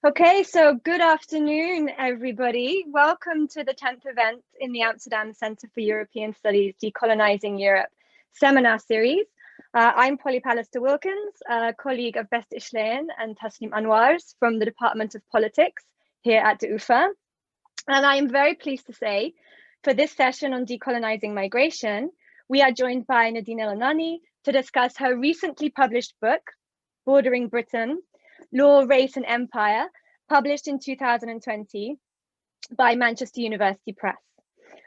Okay, so good afternoon, everybody. Welcome to the 10th event in the Amsterdam Centre for European Studies Decolonising Europe seminar series. I'm Pallister Wilkins, a colleague of Best Ishlein and Tasnim Anwar's from the Department of Politics here at the UFA. And I am very pleased to say, for this session on decolonising migration, we are joined by Nadine El-Enany to discuss her recently published book, Bordering Britain, Law, Race and Empire, published in 2020 by Manchester University Press.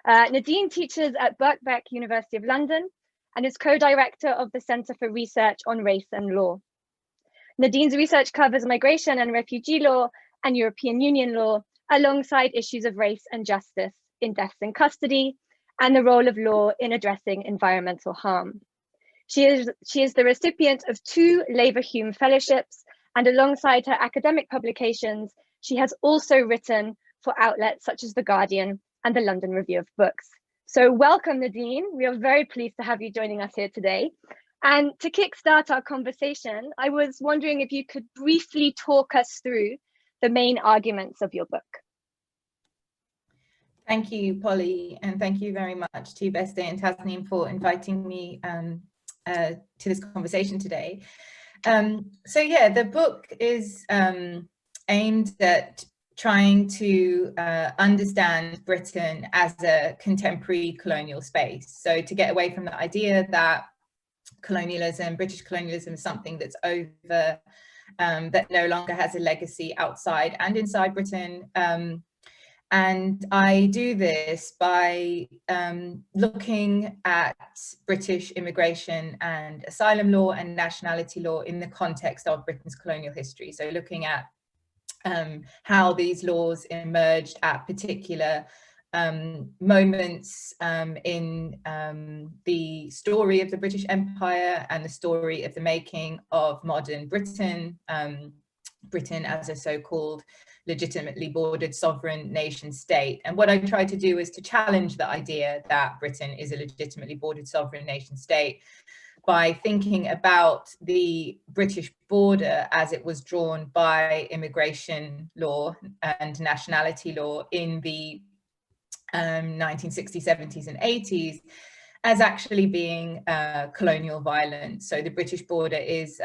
Nadine teaches at Birkbeck, University of London, and is co-director of the Centre for Research on Race and Law. Nadine's research covers migration and refugee law and European Union law, alongside issues of race and justice in deaths in custody, and the role of law in addressing environmental harm. She is the recipient of 2 Leverhulme fellowships, and alongside her academic publications, she has also written for outlets such as The Guardian and the London Review of Books. So welcome, Nadine. We are very pleased to have you joining us here today. And to kickstart our conversation, I was wondering if you could briefly talk us through the main arguments of your book. Thank you, Polly, and thank you very much to Beste and Tasnim for inviting me to this conversation today. So yeah, the book is aimed at trying to understand Britain as a contemporary colonial space. So to get away from the idea that colonialism, British colonialism, is something that's over, that no longer has a legacy outside and inside Britain. And I do this by looking at British immigration and asylum law and nationality law in the context of Britain's colonial history. So looking at how these laws emerged at particular moments in the story of the British Empire and the story of the making of modern Britain, Britain as a so-called legitimately bordered sovereign nation state. And what I try to do is to challenge the idea that Britain is a legitimately bordered sovereign nation state by thinking about the British border as it was drawn by immigration law and nationality law in the 1960s, 70s and 80s as actually being colonial violence. So the British border is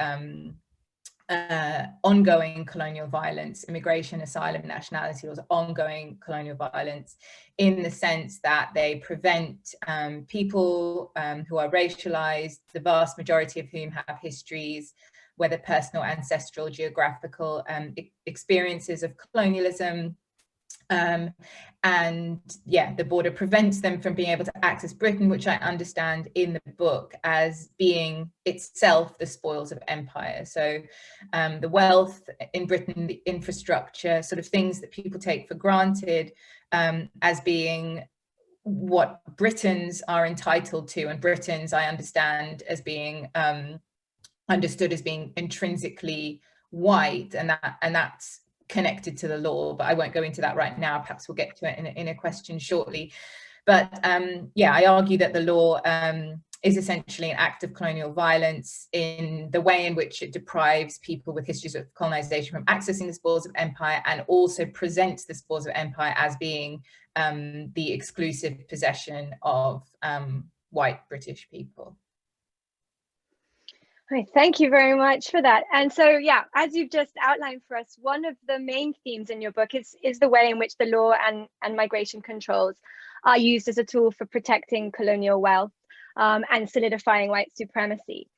ongoing colonial violence, immigration, asylum, nationality laws, ongoing colonial violence, in the sense that they prevent people who are racialized, the vast majority of whom have histories, whether personal, ancestral, geographical experiences of colonialism. And yeah, the border prevents them from being able to access Britain, which I understand in the book as being itself the spoils of empire. So the wealth in Britain, the infrastructure, sort of things that people take for granted as being what Britons are entitled to, and Britons I understand as being understood as being intrinsically white, and that's connected to the law, but I won't go into that right now. Perhaps we'll get to it in a question shortly. But yeah, I argue that the law is essentially an act of colonial violence in the way in which it deprives people with histories of colonization from accessing the spoils of empire, and also presents the spoils of empire as being the exclusive possession of white British people. Thank you very much for that. And so, yeah, as you've just outlined for us, one of the main themes in your book is the way in which the law and migration controls are used as a tool for protecting colonial wealth and solidifying white supremacy.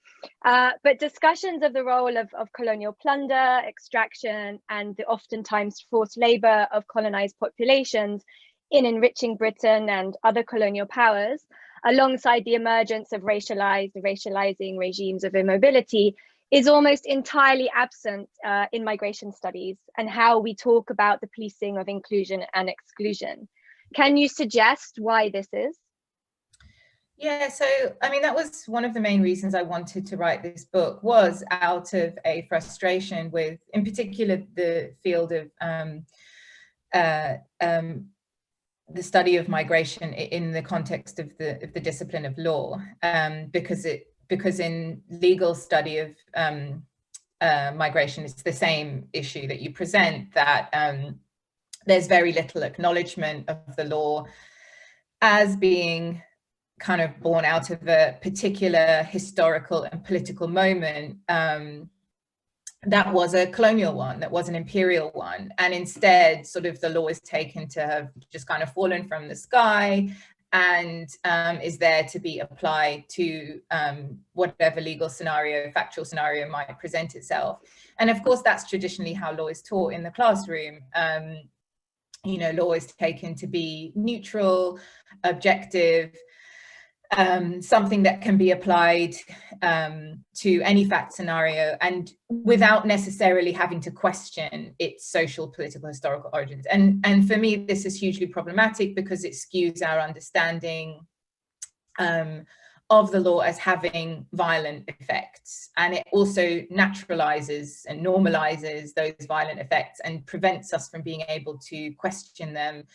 But discussions of the role of colonial plunder, extraction, and the oftentimes forced labor of colonized populations in enriching Britain and other colonial powers, alongside the emergence of racializing regimes of immobility, is almost entirely absent in migration studies and how we talk about the policing of inclusion and exclusion. Can you suggest why this is? Yeah, so I mean, that was one of the main reasons I wanted to write this book, was out of a frustration with, in particular, the field of the study of migration in the context of the discipline of law, because in legal study of migration. It's the same issue that you present, that there's very little acknowledgement of the law as being kind of born out of a particular historical and political moment that was a colonial one, that was an imperial one. And instead, sort of the law is taken to have just kind of fallen from the sky and is there to be applied to whatever legal scenario, factual scenario might present itself. And of course, that's traditionally how law is taught in the classroom. You know, law is taken to be neutral, objective, something that can be applied to any fact scenario, and without necessarily having to question its social, political, historical origins. And for me, this is hugely problematic because it skews our understanding of the law as having violent effects, and it also naturalizes and normalizes those violent effects and prevents us from being able to question them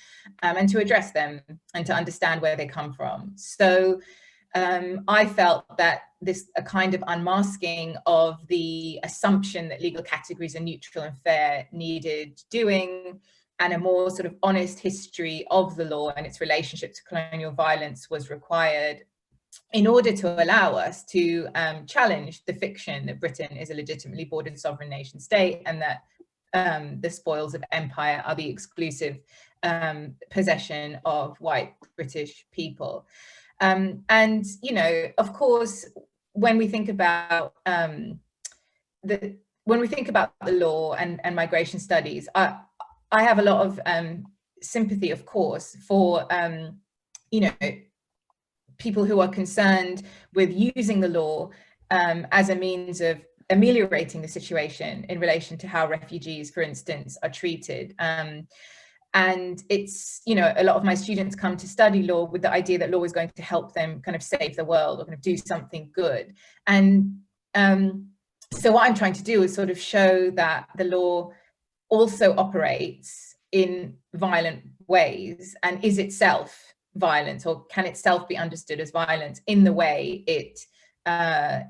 and to address them and to understand where they come from. So I felt that a kind of unmasking of the assumption that legal categories are neutral and fair needed doing, and a more sort of honest history of the law and its relationship to colonial violence was required in order to allow us to challenge the fiction that Britain is a legitimately bordered sovereign nation state, and that the spoils of empire are the exclusive possession of white British people. And, you know, of course, when we think about the law and migration studies, I have a lot of sympathy, of course, for, you know, people who are concerned with using the law as a means of ameliorating the situation in relation to how refugees, for instance, are treated. And it's, you know, a lot of my students come to study law with the idea that law is going to help them kind of save the world or kind of do something good. And so what I'm trying to do is sort of show that the law also operates in violent ways and is itself violence, or can itself be understood as violence, in the way it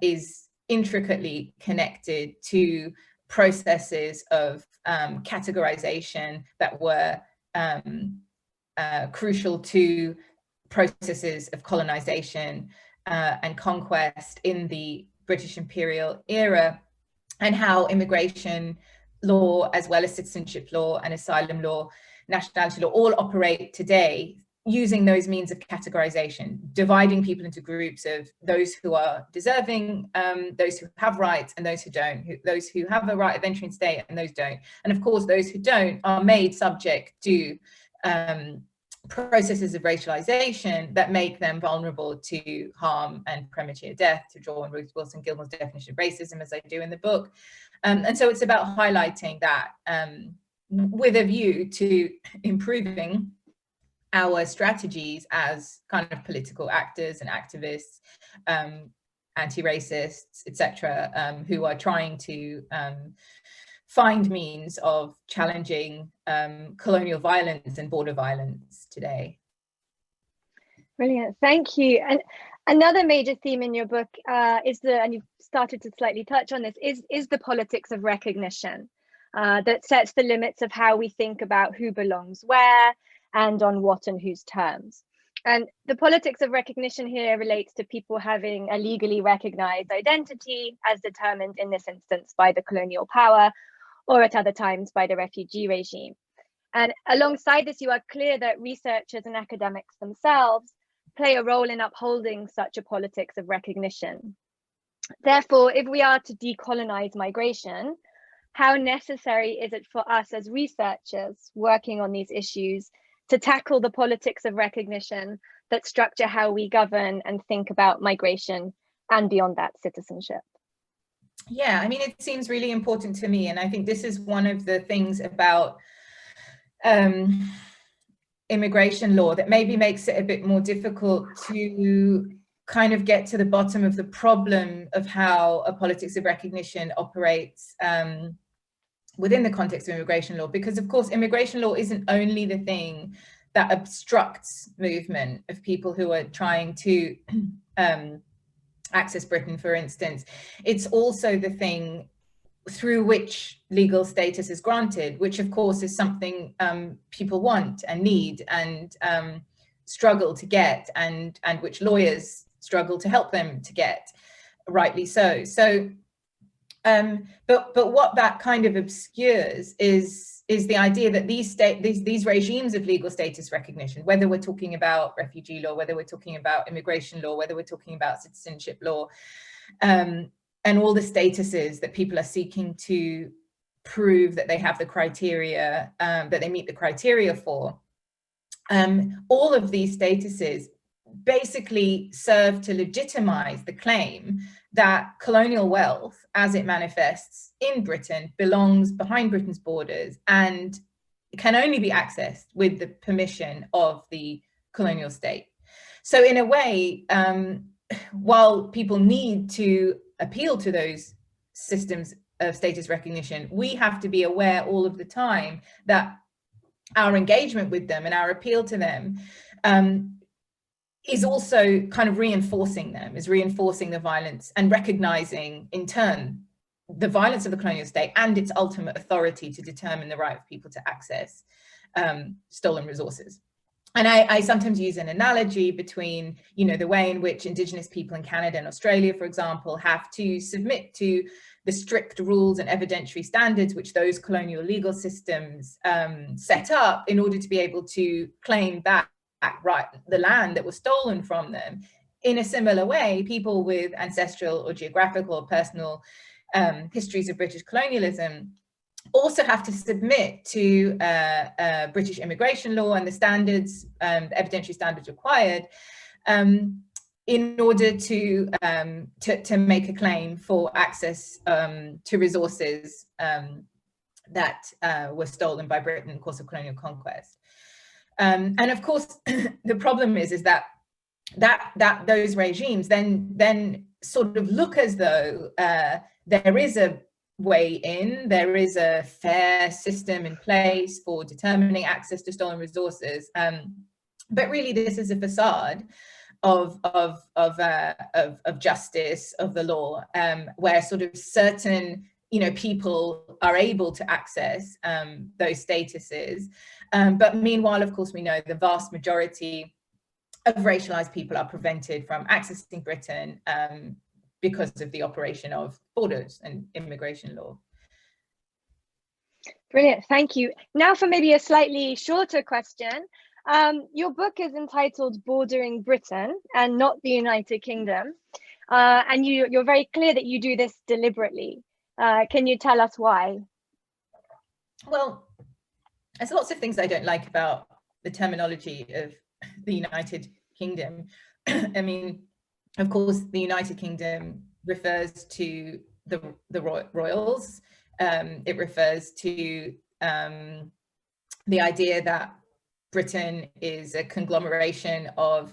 is intricately connected to processes of categorization that were crucial to processes of colonization and conquest in the British imperial era, and how immigration law, as well as citizenship law and asylum law, nationality law, all operate today using those means of categorization, dividing people into groups of those who are deserving, those who have rights and those who don't, those who have a right of entry in state and those don't. And of course, those who don't are made subject to processes of racialization that make them vulnerable to harm and premature death, to draw on Ruth Wilson Gilmore's definition of racism, as I do in the book. And so it's about highlighting that with a view to improving our strategies as kind of political actors and activists, anti-racists, etc., who are trying to find means of challenging colonial violence and border violence today. Brilliant, thank you. And another major theme in your book is and you've started to slightly touch on this, is the politics of recognition that sets the limits of how we think about who belongs where and on what and whose terms. And the politics of recognition here relates to people having a legally recognized identity as determined in this instance by the colonial power, or at other times by the refugee regime. And alongside this, you are clear that researchers and academics themselves play a role in upholding such a politics of recognition. Therefore, if we are to decolonize migration, how necessary is it for us as researchers working on these issues to tackle the politics of recognition that structure how we govern and think about migration, and beyond that, citizenship? Yeah, I mean, it seems really important to me. And I think this is one of the things about immigration law that maybe makes it a bit more difficult to kind of get to the bottom of the problem of how a politics of recognition operates within the context of immigration law, because of course immigration law isn't only the thing that obstructs movement of people who are trying to access Britain, for instance. It's also the thing through which legal status is granted, which of course is something people want and need and struggle to get, and which lawyers struggle to help them to get, rightly so. So, but what that kind of obscures is the idea that these regimes of legal status recognition, whether we're talking about refugee law, whether we're talking about immigration law, whether we're talking about citizenship law, and all the statuses that people are seeking to prove that they have the criteria, that they meet the criteria for, all of these statuses basically serve to legitimize the claim that colonial wealth, as it manifests in Britain, belongs behind Britain's borders and can only be accessed with the permission of the colonial state. So in a way, while people need to appeal to those systems of status recognition, we have to be aware all of the time that our engagement with them and our appeal to them is also kind of reinforcing them, is reinforcing the violence and recognizing in turn the violence of the colonial state and its ultimate authority to determine the right of people to access stolen resources. And I sometimes use an analogy between, you know, the way in which Indigenous people in Canada and Australia, for example, have to submit to the strict rules and evidentiary standards which those colonial legal systems set up in order to be able to claim back the land that was stolen from them. In a similar way, people with ancestral or geographical or personal histories of British colonialism also have to submit to British immigration law and the standards, the evidentiary standards required, in order to make a claim for access to resources that were stolen by Britain in the course of colonial conquest. And of course, the problem is that those regimes then sort of look as though there is a way in, there is a fair system in place for determining access to stolen resources, but really this is a facade of justice, of the law, where sort of certain, you know, people are able to access those statuses, but meanwhile, of course, we know the vast majority of racialized people are prevented from accessing Britain because of the operation of borders and immigration law. Brilliant, thank you. Now for maybe a slightly shorter question. Your book is entitled Bordering Britain and not the United Kingdom. And you're very clear that you do this deliberately. Can you tell us why? Well, there's lots of things I don't like about the terminology of the United Kingdom. I mean, of course, the United Kingdom refers to the royals. It refers to the idea that Britain is a conglomeration of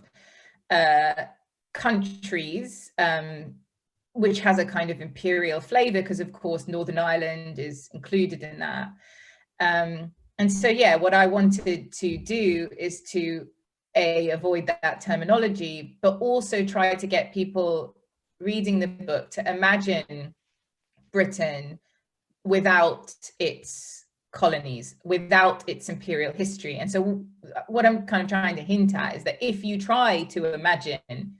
countries, which has a kind of imperial flavor, because of course Northern Ireland is included in that. And so, yeah, what I wanted to do is to avoid that terminology, but also try to get people reading the book to imagine Britain without its colonies, without its imperial history. And so what I'm kind of trying to hint at is that if you try to imagine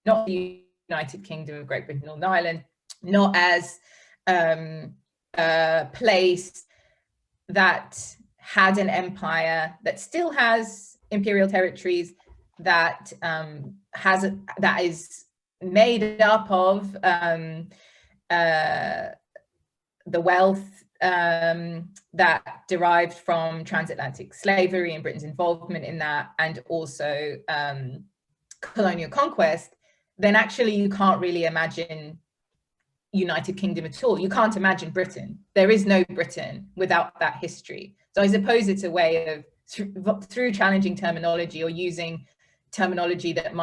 not the United Kingdom of Great Britain, Northern Ireland, not as a place that had an empire, that still has imperial territories, that that is made up of the wealth that derived from transatlantic slavery and Britain's involvement in that, and also colonial conquest, then actually you can't really imagine United Kingdom at all. You can't imagine Britain. There is no Britain without that history. So I suppose it's a way of, through challenging terminology or using terminology that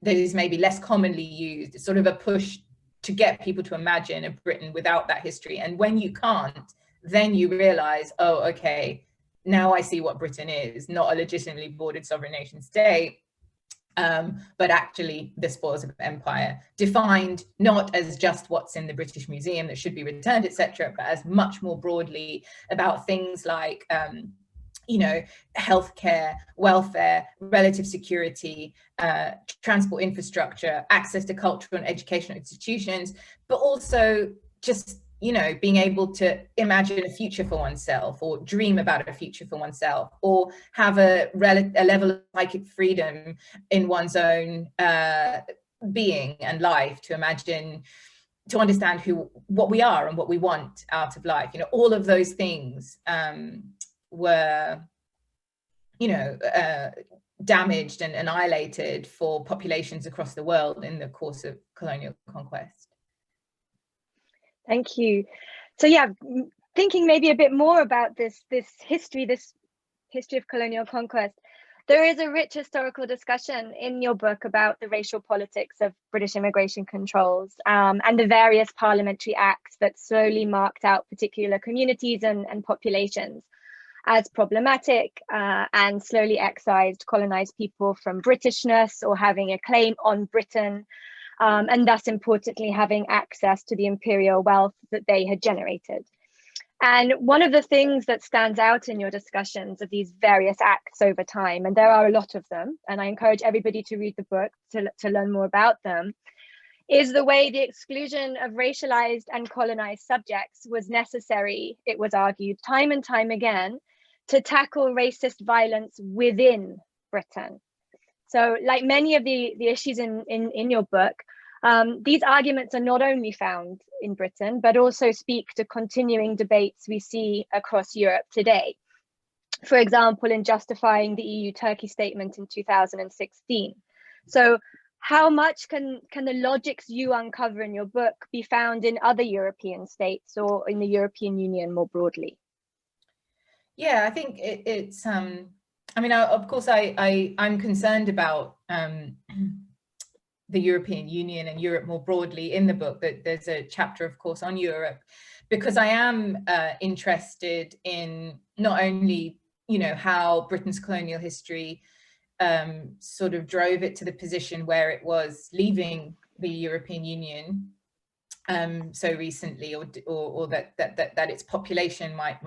is maybe less commonly used, it's sort of a push to get people to imagine a Britain without that history. And when you can't, then you realize, oh, okay, now I see what Britain is, not a legitimately bordered sovereign nation state, but actually the spoils of empire, defined not as just what's in the British Museum that should be returned, etc., but as much more broadly about things like you know, healthcare, welfare, relative security, transport infrastructure, access to cultural and educational institutions, but also just, you know, being able to imagine a future for oneself, or dream about a future for oneself, or have a level of psychic freedom in one's own being and life, to imagine, to understand what we are and what we want out of life. You know, all of those things were, you know, damaged and annihilated for populations across the world in the course of colonial conquest. Thank you. So yeah, thinking maybe a bit more about this history of colonial conquest, there is a rich historical discussion in your book about the racial politics of British immigration controls, and the various parliamentary acts that slowly marked out particular communities and populations as problematic, and slowly excised colonized people from Britishness or having a claim on Britain, and thus importantly having access to the imperial wealth that they had generated. And one of the things that stands out in your discussions of these various acts over time, and there are a lot of them, and I encourage everybody to read the book to learn more about them, is the way the exclusion of racialized and colonized subjects was necessary, it was argued time and time again, to tackle racist violence within Britain. So like many of the issues in your book, these arguments are not only found in Britain, but also speak to continuing debates we see across Europe today. For example, in justifying the EU-Turkey statement in 2016. So how much can the logics you uncover in your book be found in other European states or in the European Union more broadly? Yeah, I think it's, I mean, of course, I'm concerned about the European Union and Europe more broadly in the book. That there's a chapter, of course, on Europe, because I am interested in not only, you know, how Britain's colonial history sort of drove it to the position where it was leaving the European Union so recently, or that its population might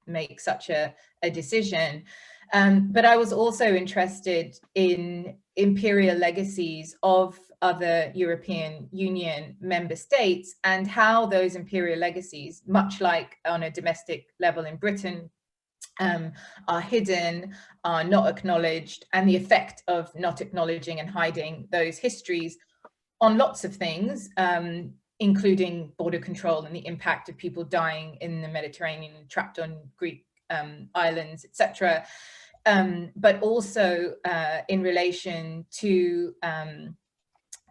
make such a decision. But I was also interested in imperial legacies of other European Union member states, and how those imperial legacies, much like on a domestic level in Britain, are hidden, are not acknowledged, and the effect of not acknowledging and hiding those histories on lots of things, including border control and the impact of people dying in the Mediterranean, trapped on Greek islands, etc. But also in relation to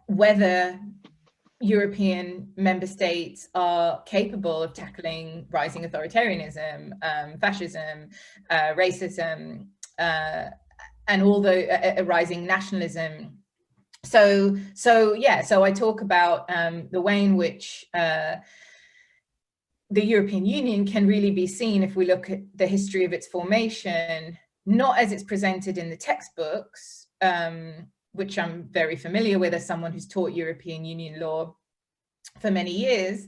whether European member states are capable of tackling rising authoritarianism, fascism, racism, and all the rising nationalism. So I talk about the way in which the European Union can really be seen, if we look at the history of its formation, not as it's presented in the textbooks, which I'm very familiar with as someone who's taught European Union law for many years,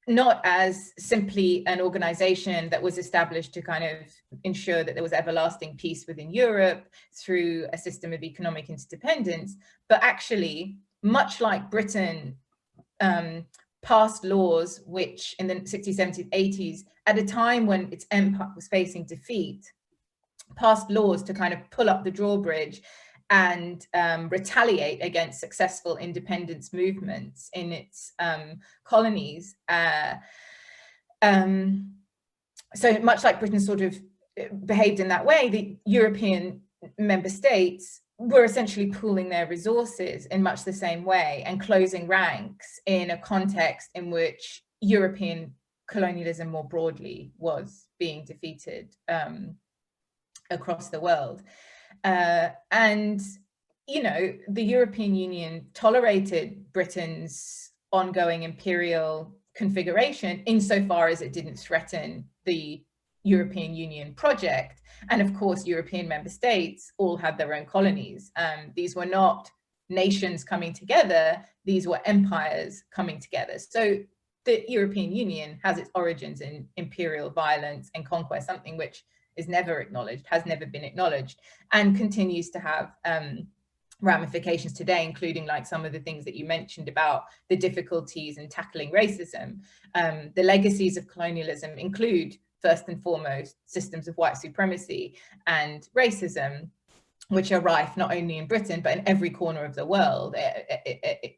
not as simply an organization that was established to kind of ensure that there was everlasting peace within Europe through a system of economic interdependence, but actually, much like Britain, passed laws which in the 60s, 70s, 80s, at a time when its empire was facing defeat, passed laws to kind of pull up the drawbridge and retaliate against successful independence movements in its colonies. So much like Britain sort of behaved in that way, the European member states were essentially pooling their resources in much the same way and closing ranks in a context in which European colonialism more broadly was being defeated across the world. And, you know, the European Union tolerated Britain's ongoing imperial configuration insofar as it didn't threaten the European Union project. And of course, European member states all had their own colonies. These were not nations coming together, these were empires coming together. So the European Union has its origins in imperial violence and conquest, something which is never acknowledged, has never been acknowledged, and continues to have ramifications today, including like some of the things that you mentioned about the difficulties in tackling racism. The legacies of colonialism include, first and foremost, systems of white supremacy and racism, which are rife not only in Britain, but in every corner of the world,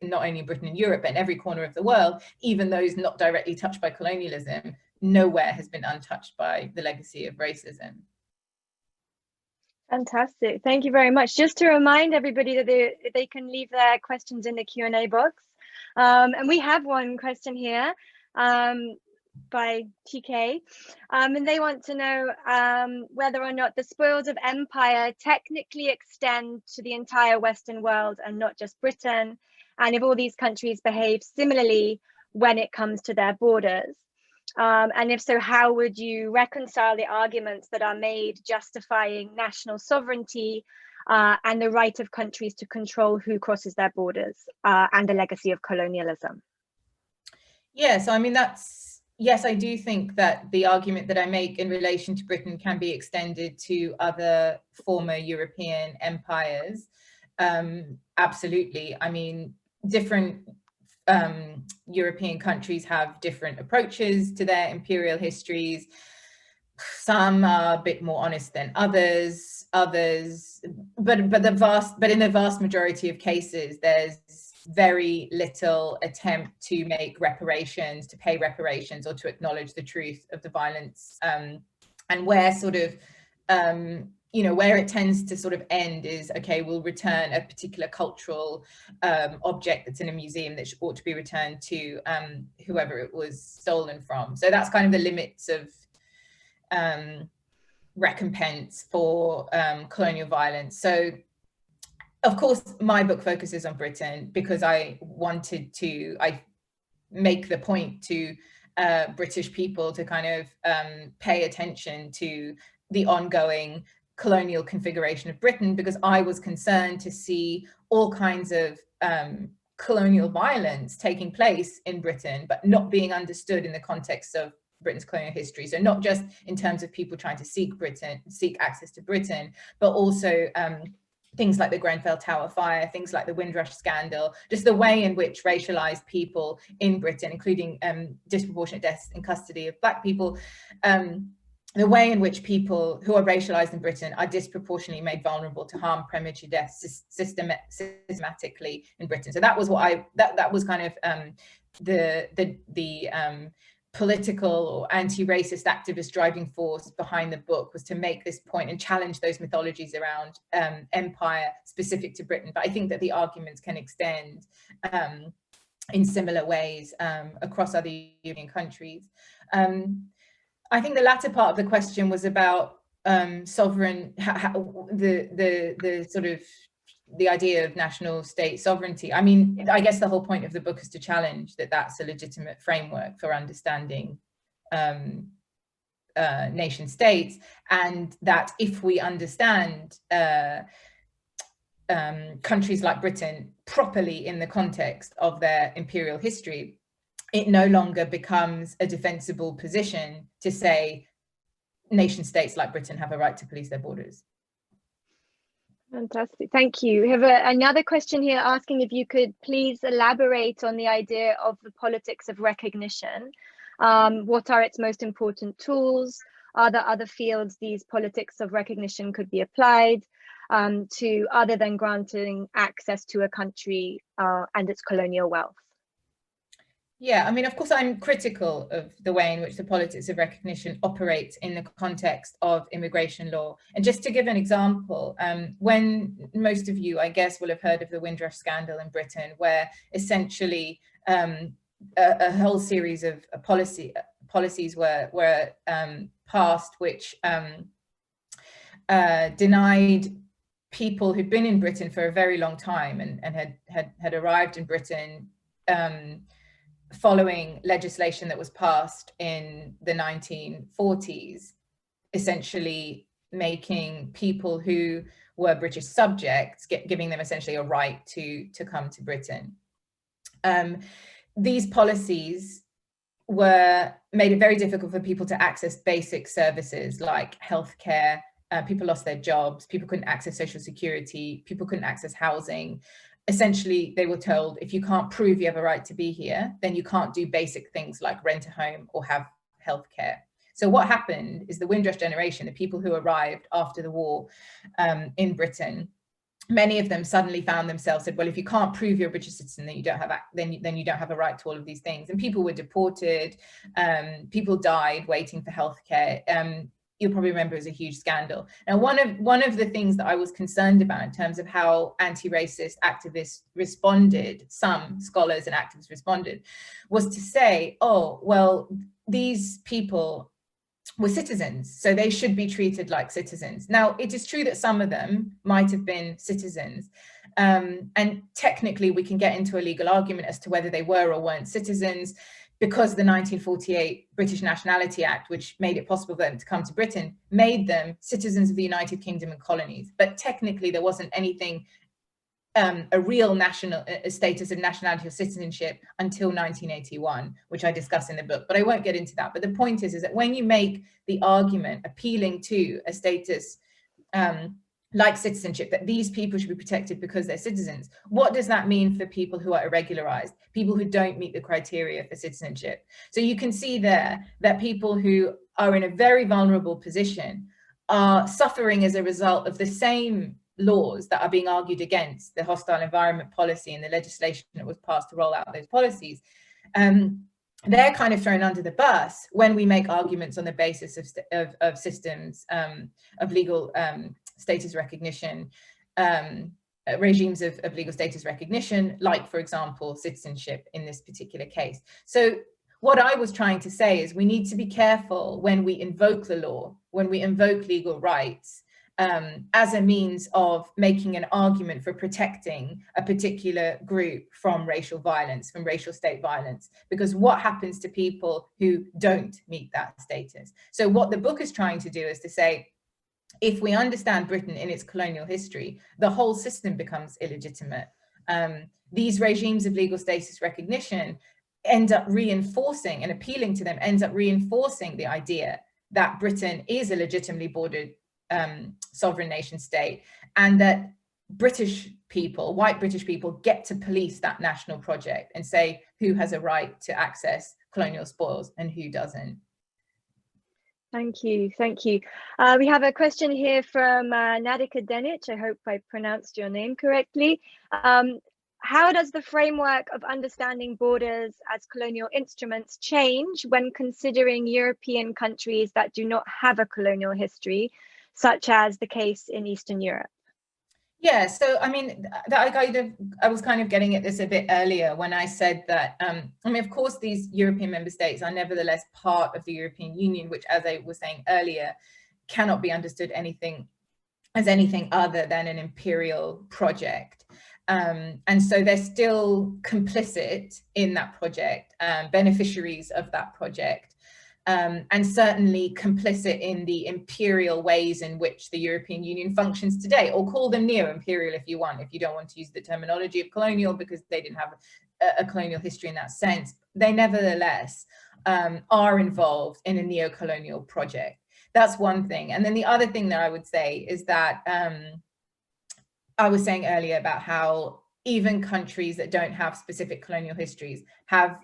not only in Britain and Europe, but in every corner of the world. Even those not directly touched by colonialism, nowhere has been untouched by the legacy of racism. Fantastic. Thank you very much. Just to remind everybody that they can leave their questions in the Q&A box. And we have one question here by TK. And they want to know whether or not the spoils of empire technically extend to the entire Western world and not just Britain, and if all these countries behave similarly when it comes to their borders. And if so, how would you reconcile the arguments that are made justifying national sovereignty and the right of countries to control who crosses their borders and the legacy of colonialism? Yeah, so I mean, yes, I do think that the argument that I make in relation to Britain can be extended to other former European empires. Absolutely. I mean, different European countries have different approaches to their imperial histories. Some are a bit more honest than others, but in the vast majority of cases, there's very little attempt to make reparations, to pay reparations, or to acknowledge the truth of the violence. And where sort of where it tends to sort of end is, okay, we'll return a particular cultural object that's in a museum that ought to be returned to whoever it was stolen from. So that's kind of the limits of recompense for colonial violence. So of course, my book focuses on Britain because I make the point to British people to kind of pay attention to the ongoing colonial configuration of Britain, because I was concerned to see all kinds of colonial violence taking place in Britain, but not being understood in the context of Britain's colonial history. So not just in terms of people trying to seek access to Britain, but also things like the Grenfell Tower fire, things like the Windrush scandal, just the way in which racialized people in Britain, including disproportionate deaths in custody of Black people, the way in which people who are racialized in Britain are disproportionately made vulnerable to harm, premature deaths systematically in Britain. So that was what that was kind of the political or anti-racist activist driving force behind the book, was to make this point and challenge those mythologies around empire specific to Britain. But I think that the arguments can extend in similar ways across other European countries. I think the latter part of the question was about sovereign, the sort of the idea of national state sovereignty. I mean, I guess the whole point of the book is to challenge that that's a legitimate framework for understanding nation states, and that if we understand countries like Britain properly in the context of their imperial history, it no longer becomes a defensible position to say nation states like Britain have a right to police their borders. Fantastic, thank you. We have another question here asking if you could please elaborate on the idea of the politics of recognition. What are its most important tools? Are there other fields these politics of recognition could be applied to, other than granting access to a country and its colonial wealth? Yeah, I mean, of course, I'm critical of the way in which the politics of recognition operates in the context of immigration law. And just to give an example, when most of you, I guess, will have heard of the Windrush scandal in Britain, where essentially a whole series of policies were passed which denied people who'd been in Britain for a very long time and had arrived in Britain following legislation that was passed in the 1940s, essentially making people who were British subjects, giving them essentially a right to come to Britain. These policies made it very difficult for people to access basic services like healthcare. People lost their jobs, people couldn't access social security, people couldn't access housing. Essentially, they were told, if you can't prove you have a right to be here, then you can't do basic things like rent a home or have healthcare. So what happened is the Windrush generation, the people who arrived after the war in Britain, many of them suddenly found themselves said, well, if you can't prove you're a British citizen, then you don't have then you don't have a right to all of these things. And people were deported, people died waiting for healthcare. You'll probably remember it was a huge scandal. Now, one of the things that I was concerned about in terms of how anti-racist activists responded, some scholars and activists responded, was to say, oh, well, these people were citizens, so they should be treated like citizens. Now, it is true that some of them might have been citizens, and technically we can get into a legal argument as to whether they were or weren't citizens, because the 1948 British Nationality Act, which made it possible for them to come to Britain, made them citizens of the United Kingdom and colonies. But technically there wasn't anything, a real national status of nationality or citizenship until 1981, which I discuss in the book, but I won't get into that. But the point is that when you make the argument appealing to a status like citizenship, that these people should be protected because they're citizens, what does that mean for people who are irregularized, people who don't meet the criteria for citizenship? So you can see there that people who are in a very vulnerable position are suffering as a result of the same laws that are being argued against, the hostile environment policy and the legislation that was passed to roll out those policies. They're kind of thrown under the bus when we make arguments on the basis of systems of legal status recognition, regimes of legal status recognition, like, for example, citizenship in this particular case. So what I was trying to say is we need to be careful when we invoke the law, when we invoke legal rights, as a means of making an argument for protecting a particular group from racial violence, from racial state violence, because what happens to people who don't meet that status? So what the book is trying to do is to say, if we understand Britain in its colonial history, the whole system becomes illegitimate. These regimes of legal status recognition end up reinforcing and appealing to them, ends up reinforcing the idea that Britain is a legitimately bordered sovereign nation state, and that British people, white British people, get to police that national project and say who has a right to access colonial spoils and who doesn't. Thank you, thank you. We have a question here from Nadine El-Enany. I hope I pronounced your name correctly. How does the framework of understanding borders as colonial instruments change when considering European countries that do not have a colonial history, such as the case in Eastern Europe? Yeah, so I mean, I was kind of getting at this a bit earlier when I said that, I mean, of course, these European member states are nevertheless part of the European Union, which, as I was saying earlier, cannot be understood as anything other than an imperial project. And so they're still complicit in that project, beneficiaries of that project. And certainly complicit in the imperial ways in which the European Union functions today, or call them neo-imperial if you want, if you don't want to use the terminology of colonial because they didn't have a colonial history in that sense. They nevertheless are involved in a neo-colonial project. That's one thing. And then the other thing that I would say is that I was saying earlier about how even countries that don't have specific colonial histories have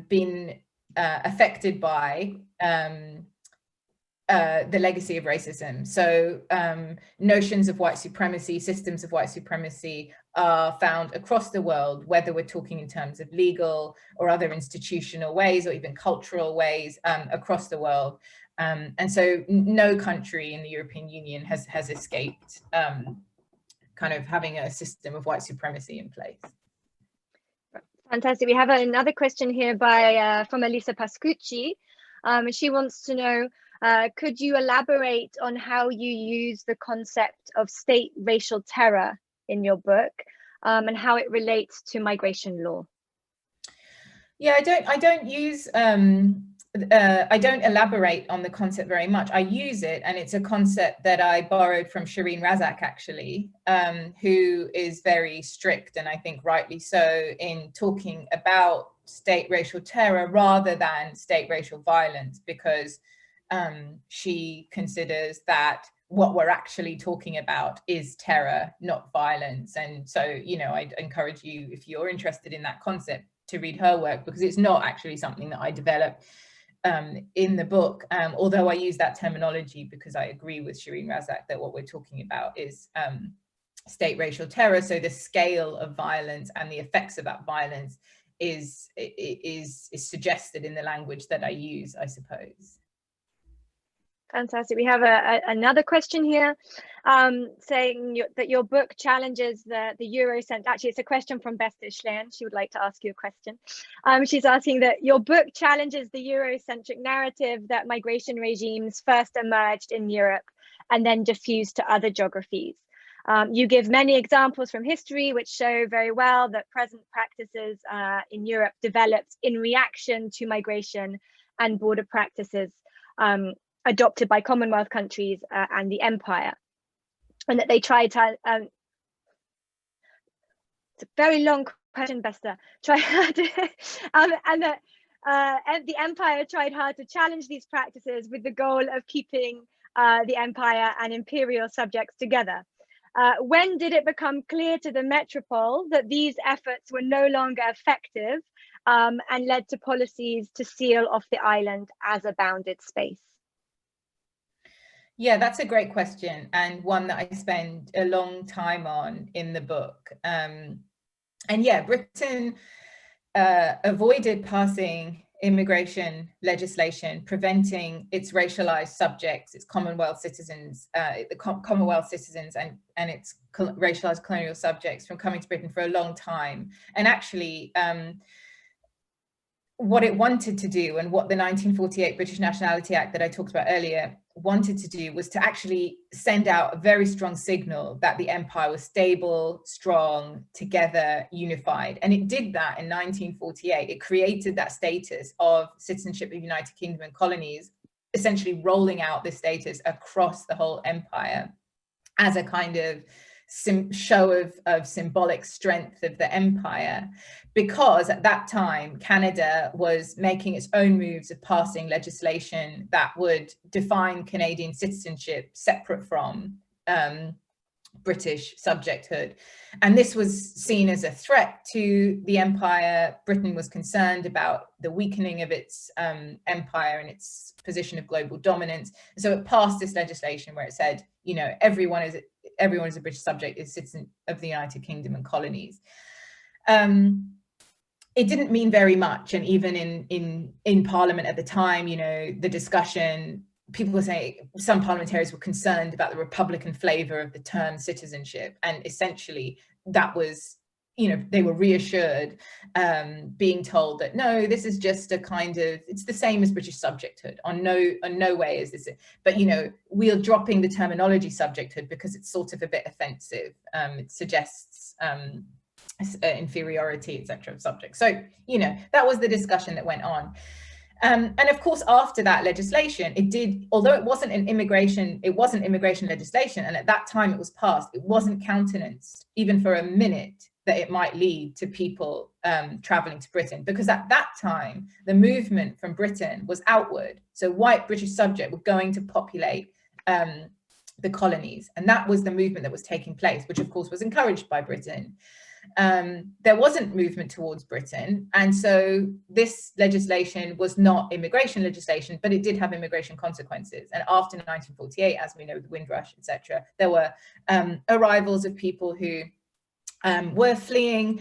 been affected by the legacy of racism. So notions of white supremacy, systems of white supremacy are found across the world, whether we're talking in terms of legal or other institutional ways, or even cultural ways across the world. And so no country in the European Union has escaped kind of having a system of white supremacy in place. Fantastic. We have another question here from Elisa Pascucci. She wants to know, could you elaborate on how you use the concept of state racial terror in your book, and how it relates to migration law? Yeah, I don't use I don't elaborate on the concept very much. I use it, and it's a concept that I borrowed from Shireen Razak, actually, who is very strict, and I think rightly so, in talking about state racial terror rather than state racial violence, because she considers that what we're actually talking about is terror, not violence. And so, you know, I'd encourage you, if you're interested in that concept, to read her work, because it's not actually something that I developed in the book, although I use that terminology because I agree with Shireen Razak that what we're talking about is state racial terror. So the scale of violence and the effects of that violence is suggested in the language that I use, I suppose. Fantastic. We have another question here saying that your book challenges the Eurocentric. Actually, it's a question from Besta Schlein. She would like to ask you a question. She's asking that your book challenges the Eurocentric narrative that migration regimes first emerged in Europe and then diffused to other geographies. You give many examples from history which show very well that present practices in Europe developed in reaction to migration and border practices adopted by Commonwealth countries and the empire, and that they tried to, it's a very long question, Besta, and that the empire tried hard to challenge these practices with the goal of keeping the empire and imperial subjects together. When did it become clear to the metropole that these efforts were no longer effective and led to policies to seal off the island as a bounded space? Yeah, that's a great question, and one that I spend a long time on in the book. And yeah, Britain avoided passing immigration legislation preventing its racialized subjects, its Commonwealth citizens, Commonwealth citizens and its racialized colonial subjects from coming to Britain for a long time. And actually, what it wanted to do, and what the 1948 British Nationality Act that I talked about earlier wanted to do, was to actually send out a very strong signal that the empire was stable, strong, together, unified. And it did that in 1948. It created that status of citizenship of United Kingdom and colonies, essentially rolling out this status across the whole empire as a kind of show of symbolic strength of the empire, because at that time Canada was making its own moves of passing legislation that would define Canadian citizenship separate from British subjecthood. And this was seen as a threat to the empire. Britain was concerned about the weakening of its empire and its position of global dominance. So it passed this legislation where it said, you know, everyone is a British subject, is citizen of the United Kingdom and colonies. It didn't mean very much, and even in Parliament at the time, you know, the discussion, people were saying, some parliamentarians were concerned about the Republican flavour of the term citizenship, and essentially that was, you know, they were reassured, being told that no, this is just a kind of, it's the same as British subjecthood. On no way is this, but you know, we're dropping the terminology subjecthood because it's sort of a bit offensive. It suggests inferiority, etc. of subjects. So, you know, that was the discussion that went on. And of course, after that legislation, it did, although it wasn't immigration legislation, and at that time it was passed, it wasn't countenanced even for a minute that it might lead to people traveling to Britain, because at that time the movement from Britain was outward. So white British subjects were going to populate the colonies, and that was the movement that was taking place, which of course was encouraged by Britain. There wasn't movement towards Britain, and so this legislation was not immigration legislation, but it did have immigration consequences. And after 1948, as we know, the Windrush, etc., there were arrivals of people who were fleeing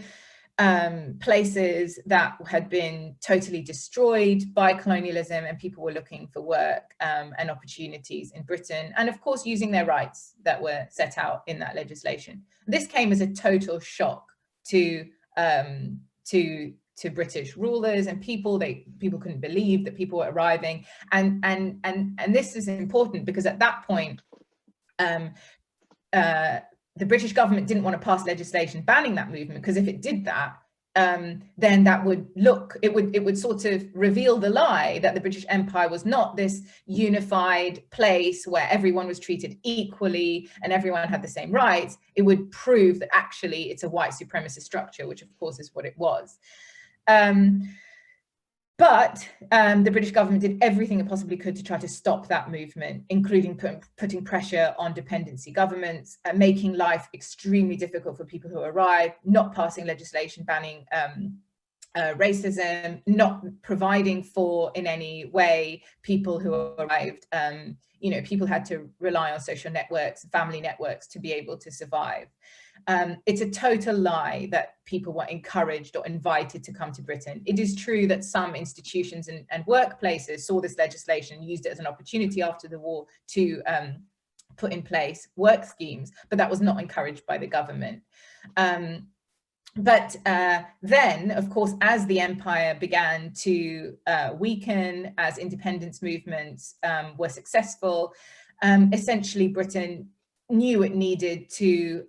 places that had been totally destroyed by colonialism, and people were looking for work and opportunities in Britain, and of course using their rights that were set out in that legislation. This came as a total shock to British rulers and people. People couldn't believe that people were arriving, and this is important because at that point the British government didn't want to pass legislation banning that movement, because if it did that, then that would it would sort of reveal the lie that the British Empire was not this unified place where everyone was treated equally and everyone had the same rights. It would prove that actually it's a white supremacist structure, which of course is what it was. But the British government did everything it possibly could to try to stop that movement, including putting pressure on dependency governments, making life extremely difficult for people who arrived, not passing legislation banning racism, not providing for in any way people who arrived. You know, people had to rely on social networks, family networks to be able to survive. It's a total lie that people were encouraged or invited to come to Britain. It is true that some institutions and workplaces saw this legislation, used it as an opportunity after the war to put in place work schemes, but that was not encouraged by the government. But then, of course, as the empire began to weaken, as independence movements were successful, essentially Britain knew it needed to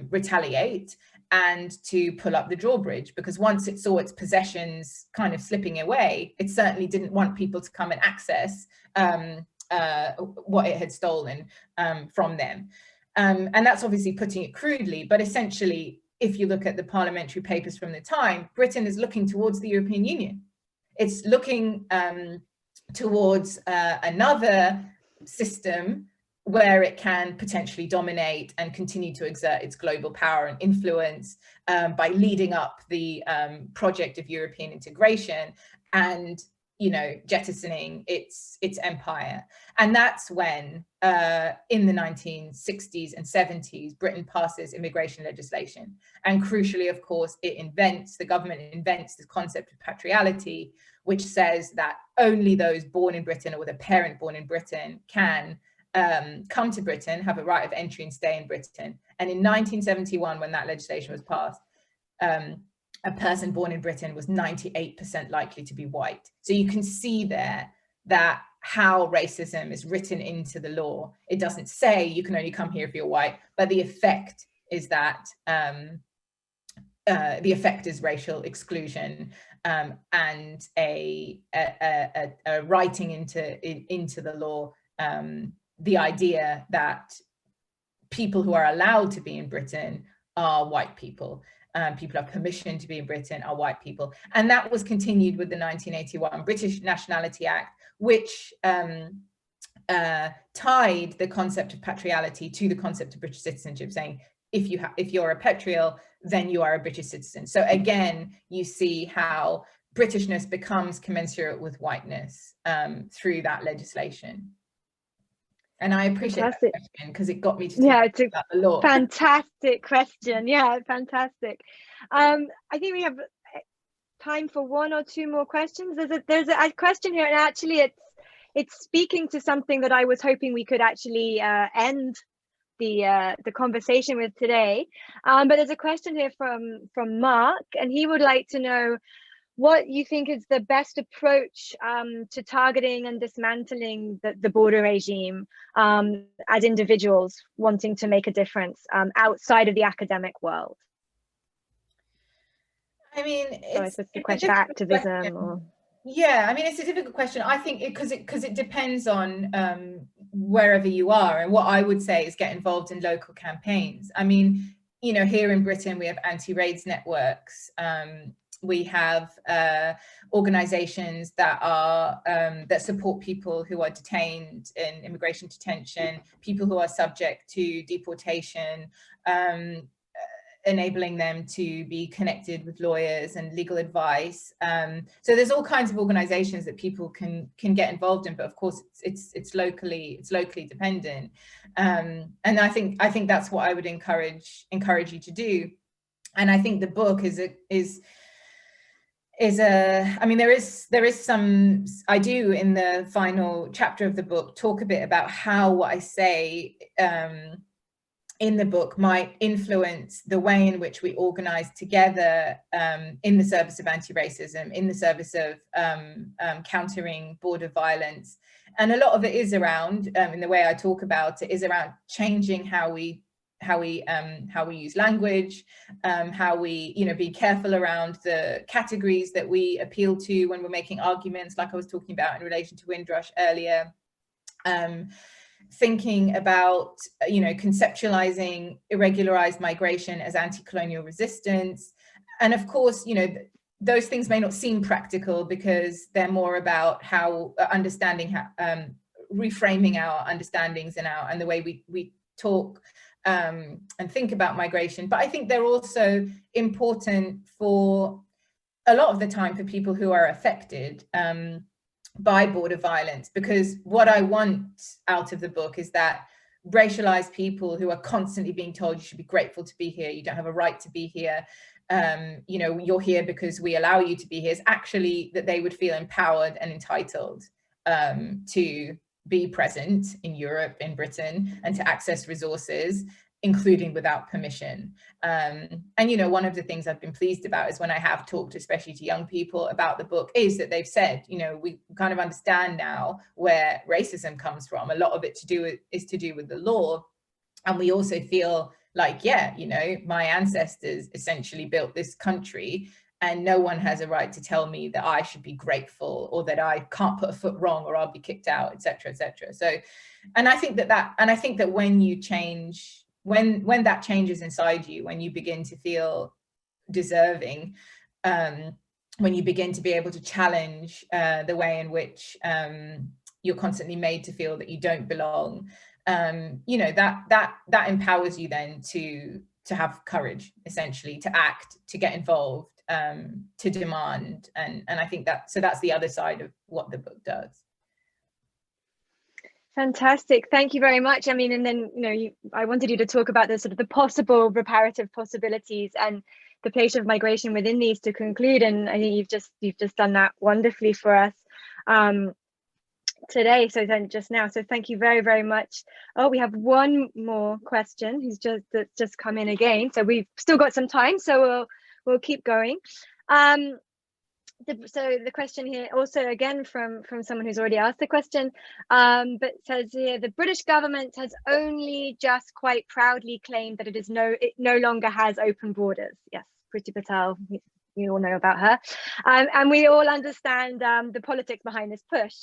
retaliate and to pull up the drawbridge, because once it saw its possessions kind of slipping away, it certainly didn't want people to come and access what it had stolen from them. And that's obviously putting it crudely, but essentially, if you look at the parliamentary papers from the time, Britain is looking towards the European Union. It's looking towards another system where it can potentially dominate and continue to exert its global power and influence by leading up the project of European integration and, you know, jettisoning its empire. And that's when, in the 1960s and 70s, Britain passes immigration legislation. And crucially, of course, the government invents this concept of patriality, which says that only those born in Britain or with a parent born in Britain can come to Britain, have a right of entry and stay in Britain. And in 1971, when that legislation was passed, a person born in Britain was 98% likely to be white. So you can see there that how racism is written into the law. It doesn't say you can only come here if you're white, but the effect is that the effect is racial exclusion and a writing into the law the idea that people who are allowed to be in Britain are white people. People have permission to be in Britain are white people. And that was continued with the 1981 British Nationality Act, which tied the concept of patriality to the concept of British citizenship, saying if you're a patrial, then you are a British citizen. So again, you see how Britishness becomes commensurate with whiteness through that legislation. And I appreciate that question because it got me to think about the law. Fantastic question. Yeah, fantastic. I think we have time for one or two more questions. There's a question here, and actually it's speaking to something that I was hoping we could actually end the conversation with today. But there's a question here from Mark, and he would like to know what you think is the best approach to targeting and dismantling the border regime as individuals wanting to make a difference outside of the academic world. I mean, it's a question for activism. Or... Yeah, I mean, it's a difficult question. I think because it depends on wherever you are. And what I would say is get involved in local campaigns. I mean, you know, here in Britain, we have anti-raids networks. We have organizations that are that support people who are detained in immigration detention, people who are subject to deportation, enabling them to be connected with lawyers and legal advice. So there's all kinds of organizations that people can get involved in, but of course it's locally dependent. And I think that's what I would encourage you to do. And I think the book I mean, there is some, I do in the final chapter of the book talk a bit about how what I say in the book might influence the way in which we organize together in the service of anti-racism, in the service of countering border violence. And a lot of it is around, in the way I talk about it, is around changing how we use language, how we, you know, be careful around the categories that we appeal to when we're making arguments, like I was talking about in relation to Windrush earlier. Thinking about, you know, conceptualizing irregularized migration as anti-colonial resistance. And of course, you know, those things may not seem practical because they're more about how understanding, how, reframing our understandings and the way we talk and think about migration. But I think they're also important for a lot of the time for people who are affected by border violence, because what I want out of the book is that racialized people who are constantly being told you should be grateful to be here, you don't have a right to be here, you know, you're here because we allow you to be here, is actually that they would feel empowered and entitled to be present in Europe, in Britain, and to access resources, including without permission. And, you know, one of the things I've been pleased about is when I have talked, especially to young people, about the book, is that they've said, you know, we kind of understand now where racism comes from. A lot of it is to do with the law. And we also feel like, yeah, you know, my ancestors essentially built this country, and no one has a right to tell me that I should be grateful or that I can't put a foot wrong or I'll be kicked out, etc., etc. So, and I think that when you change, when that changes inside you, when you begin to feel deserving, when you begin to be able to challenge the way in which you're constantly made to feel that you don't belong, you know, that empowers you then to have courage, essentially, to act, to get involved, to demand, and I think that's the other side of what the book does. Fantastic, thank you very much. I mean, and then, you know, I wanted you to talk about the sort of the possible reparative possibilities and the place of migration within these to conclude, and I think you've just done that wonderfully for us today, so then just now. So thank you very, very much. Oh, we have one more question that's just come in again, so we've still got some time, so we'll keep going. So the question here, also again from someone who's already asked the question, but says here, the British government has only just quite proudly claimed that it no longer has open borders. Yes, Priti Patel, we all know about her, and we all understand the politics behind this push.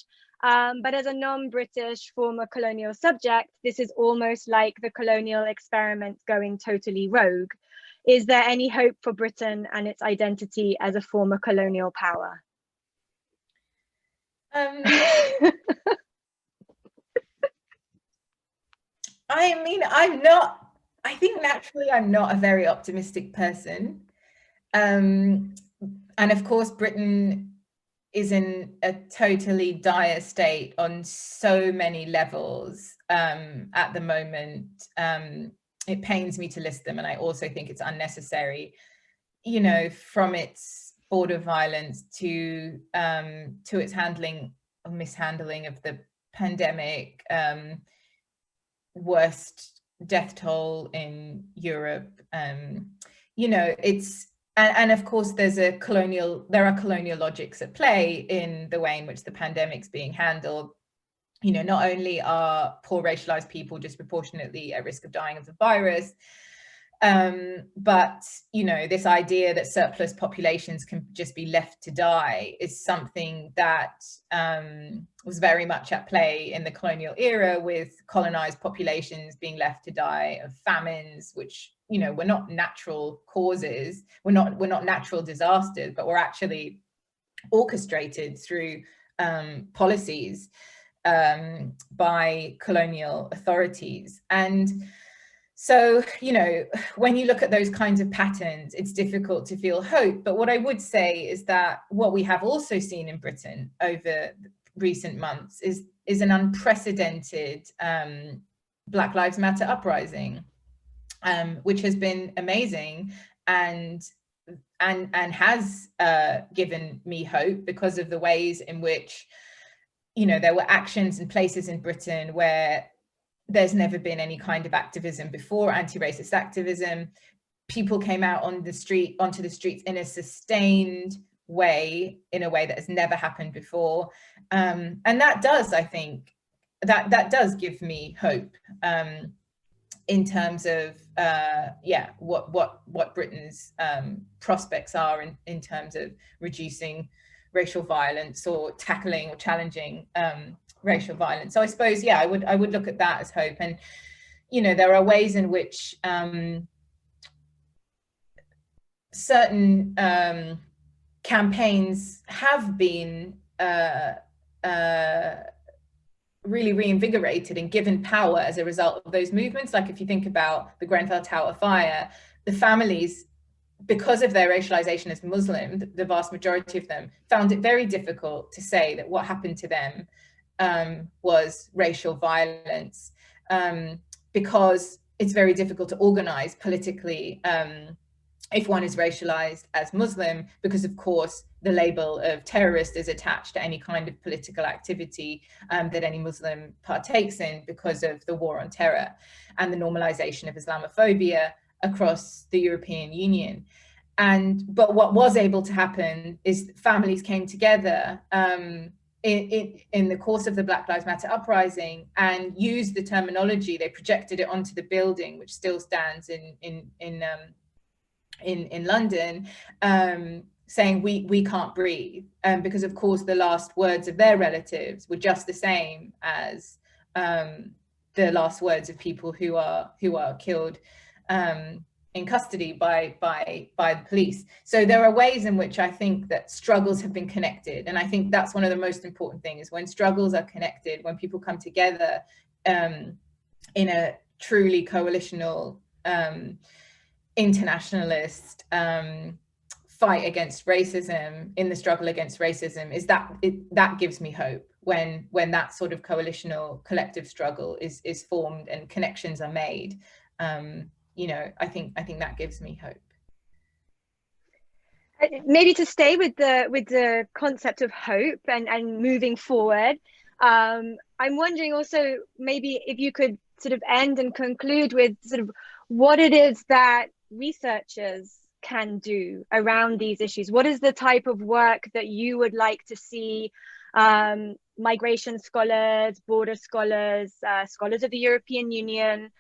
But as a non-British former colonial subject, this is almost like the colonial experiment going totally rogue. Is there any hope for Britain and its identity as a former colonial power? I mean, I think naturally I'm not a very optimistic person. And of course, Britain is in a totally dire state on so many levels at the moment. It pains me to list them, and I also think it's unnecessary, you know, from its border violence to its handling or mishandling of the pandemic, worst death toll in Europe. You know, and of course there are colonial logics at play in the way in which the pandemic's being handled. You know, not only are poor racialized people disproportionately at risk of dying of the virus, but, you know, this idea that surplus populations can just be left to die is something that was very much at play in the colonial era, with colonized populations being left to die of famines, which, you know, were not natural causes, were not natural disasters, but were actually orchestrated through policies by colonial authorities. And so, you know, when you look at those kinds of patterns, it's difficult to feel hope. But what I would say is that what we have also seen in Britain over recent months is an unprecedented Black Lives Matter uprising, which has been amazing and has given me hope, because of the ways in which, you know, there were actions and places in Britain where there's never been any kind of activism before, anti-racist activism. People came out onto the streets in a sustained way, in a way that has never happened before. And that does, I think, that does give me hope. in terms of what Britain's prospects are in terms of reducing racial violence or tackling or challenging racial violence. So I suppose, I would look at that as hope. And there are ways in which certain campaigns have been really reinvigorated and given power as a result of those movements. Like if you think about the Grenfell Tower fire, the families, because of their racialization as Muslim, the vast majority of them found it very difficult to say that what happened to them was racial violence, because it's very difficult to organize politically if one is racialized as Muslim, because of course the label of terrorist is attached to any kind of political activity that any Muslim partakes in, because of the war on terror and the normalization of Islamophobia across the European Union. But what was able to happen is families came together in the course of the Black Lives Matter uprising and used the terminology. They projected it onto the building, which still stands in London, saying we can't breathe, because of course the last words of their relatives were just the same as the last words of people who are killed in custody by the police. So there are ways in which I think that struggles have been connected, and I think that's one of the most important things, when struggles are connected, when people come together in a truly coalitional internationalist fight against racism, in the struggle against racism, that gives me hope when that sort of coalitional collective struggle is formed and connections are made. I think that gives me hope. Maybe to stay with the concept of hope and moving forward, I'm wondering also maybe if you could sort of end and conclude with sort of what it is that researchers can do around these issues. What is the type of work that you would like to see migration scholars, border scholars, scholars of the European Union,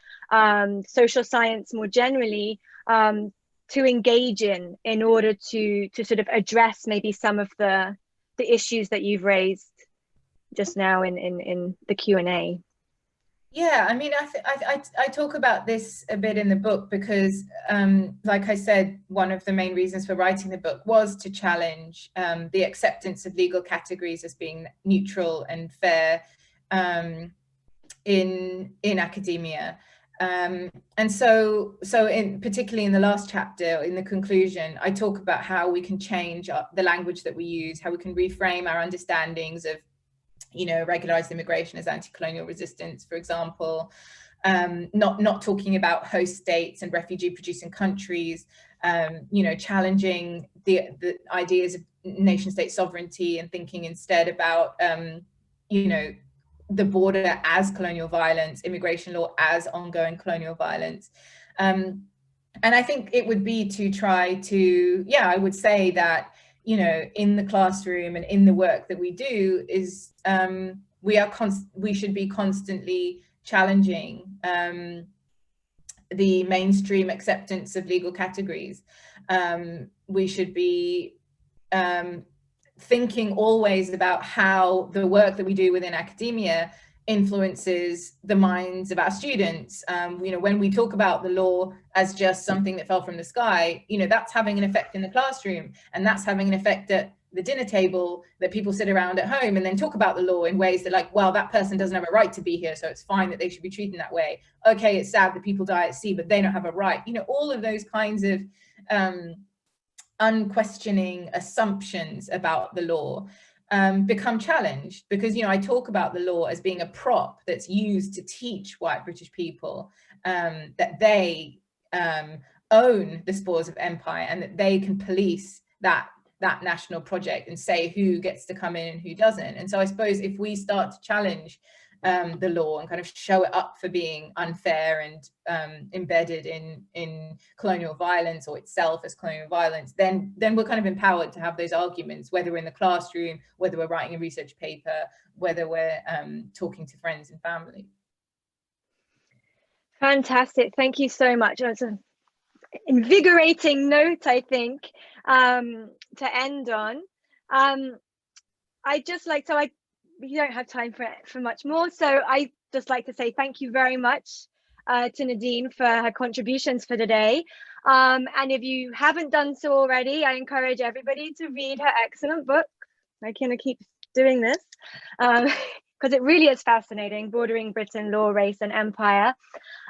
social science more generally, to engage in order to sort of address maybe some of the issues that you've raised just now in the Q&A? Yeah, I mean, I talk about this a bit in the book because, like I said, one of the main reasons for writing the book was to challenge the acceptance of legal categories as being neutral and fair in academia. And so particularly in the last chapter, in the conclusion, I talk about how we can change the language that we use, how we can reframe our understandings of regularized immigration as anti-colonial resistance, for example, not talking about host states and refugee producing countries, challenging the ideas of nation state sovereignty and thinking instead about, the border as colonial violence, immigration law as ongoing colonial violence. And I think it would be to try to, I would say that, in the classroom and in the work that we do is we should be constantly challenging the mainstream acceptance of legal categories. We should be thinking always about how the work that we do within academia influences the minds of our students. When we talk about the law as just something that fell from the sky, that's having an effect in the classroom, and that's having an effect at the dinner table, that people sit around at home and then talk about the law in ways that, like, well, that person doesn't have a right to be here, so it's fine that they should be treated that way. Okay, it's sad that people die at sea, but they don't have a right. All of those kinds of unquestioning assumptions about the law become challenged, because I talk about the law as being a prop that's used to teach white British people that they own the spoils of empire and that they can police that national project and say who gets to come in and who doesn't. And so I suppose if we start to challenge the law and kind of show it up for being unfair and embedded in colonial violence or itself as colonial violence, then we're kind of empowered to have those arguments, whether we're in the classroom, whether we're writing a research paper, whether we're talking to friends and family. Fantastic. Thank you so much. It's an invigorating note, I think, to end on. I just like, we don't have time for much more. So I just like to say thank you very much to Nadine for her contributions for today. And if you haven't done so already, I encourage everybody to read her excellent book. I kind of keep doing this because it really is fascinating, Bordering Britain, Law, Race and Empire.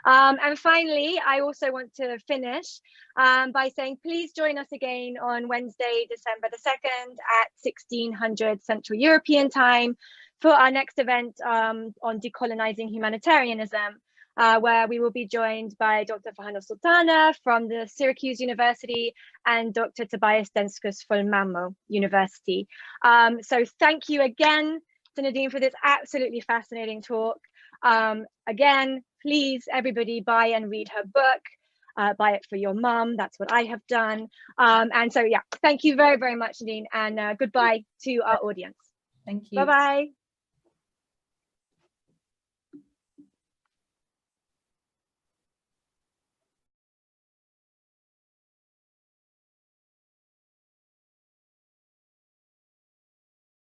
And finally, I also want to finish by saying, please join us again on Wednesday, December the 2nd at 1600 Central European time for our next event on decolonizing humanitarianism, where we will be joined by Dr. Farhana Sultana from the Syracuse University and Dr. Tobias Denskus from Malmö University. So thank you again to Nadine for this absolutely fascinating talk. Again, please, everybody, buy and read her book. Buy it for your mum. That's what I have done. And so, yeah, thank you very, very much, Nadine, and goodbye to our audience. Thank you. Bye-bye.